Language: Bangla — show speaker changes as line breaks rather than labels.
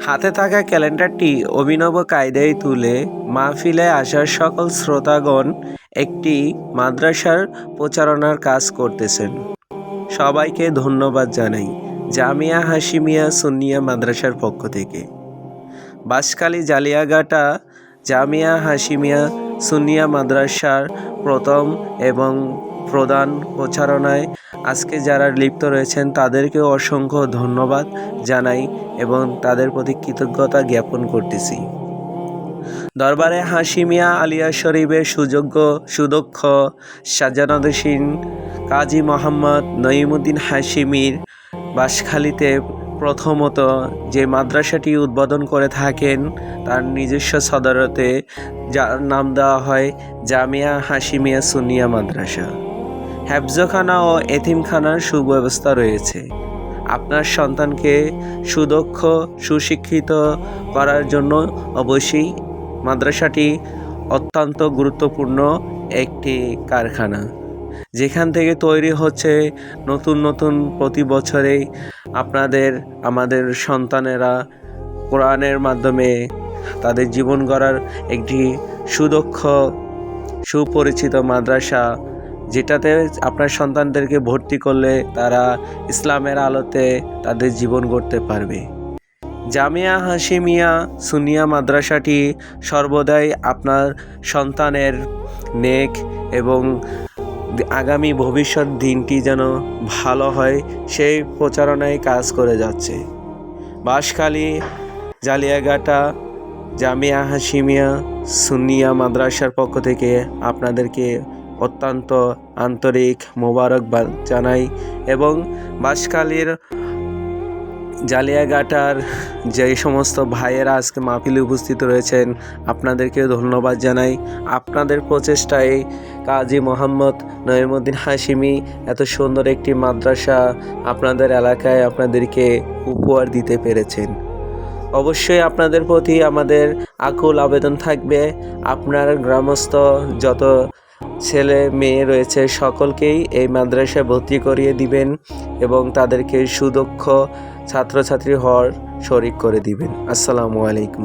হাতে থাকা ক্যালেন্ডারটি অভিনব কায়দায় তুলে মাহফিলে আসার সকল শ্রোতাগণ একটি মাদ্রাসার প্রচারণার কাজ করতেছেন। সবাইকে ধন্যবাদ জানাই জামিয়া হাশিমিয়া সুন্নিয়া মাদ্রাসার পক্ষ থেকে। বাঁশখালী জালিয়াঘাটা জামিয়া হাশিমিয়া সুন্নিয়া মাদ্রাসার প্রথম এবং প্রধান প্রচারণায় আজকে যারা লিপ্ত রয়েছেন তাদেরকেও অসংখ্য ধন্যবাদ জানাই এবং তাদের প্রতি কৃতজ্ঞতা জ্ঞাপন করতেছি। দরবারে হাশিমিয়া আলিয়া শরীফের সুদক্ষ সাজানাদশীন কাজী মোহাম্মদ নঈমুদ্দিন হাশিমির বাঁশখালীতে প্রথমত যে মাদ্রাসাটি উদ্বোধন করে থাকেন তার নিজস্ব সদরতে যার নাম দেওয়া হয় জামিয়া হাশিমিয়া সুন্নিয়া মাদ্রাসা। হেফজখানা ও এতিমখানার সুব্যবস্থা রয়েছে। আপনার সন্তানকে সুদক্ষ সুশিক্ষিত করার জন্য অবশ্যই মাদ্রাসাটি অত্যন্ত গুরুত্বপূর্ণ একটি কারখানা, যেখান থেকে তৈরি হচ্ছে নতুন নতুন প্রতি বছরেই আমাদের সন্তানেরা কোরআনের মাধ্যমে তাদের জীবন গড়ার একটি সুদক্ষ সুপরিচিত মাদ্রাসা, যেটাতে আপনার সন্তানদেরকে ভর্তি করলে তারা ইসলামের আলোতে তাদের জীবন গড়তে পারবে। জামিয়া হাশিমিয়া সুন্নিয়া মাদ্রাসাটি সর্বদাই আপনার সন্তানের নেক এবং আগামী ভবিষ্যৎ দিনটি যেন ভালো হয় সেই প্রচারণায় কাজ করে যাচ্ছে। বাঁশখালী জালিয়াঘাটা জামিয়া হাশিমিয়া সুন্নিয়া মাদ্রাসার পক্ষ থেকে আপনাদেরকে অত্যন্ত আন্তরিক মোবারকবাদ জানাই এবং বাঁশখালীর জালিয়াঘাটার যে সমস্ত ভাইয়েরা আজকে মাহফিলে উপস্থিত রয়েছেন আপনাদেরকেও ধন্যবাদ জানাই। আপনাদের প্রচেষ্টায় কাজী মোহাম্মদ নঈমুদ্দিন হাশিমি এত সুন্দর একটি মাদ্রাসা আপনাদের এলাকায় আপনাদেরকে উপহার দিতে পেরেছেন। অবশ্যই আপনাদের প্রতি আমাদের আকুল আবেদন থাকবে, আপনার গ্রামস্থ যত ছেলে মেয়ে রয়েছে সকলকেই এই মাদ্রাসায় ভর্তি করিয়ে দিবেন এবং তাদেরকে সুদক্ষ ছাত্রছাত্রী হওয়ার শরিক করে দিবেন। আসসালামু আলাইকুম।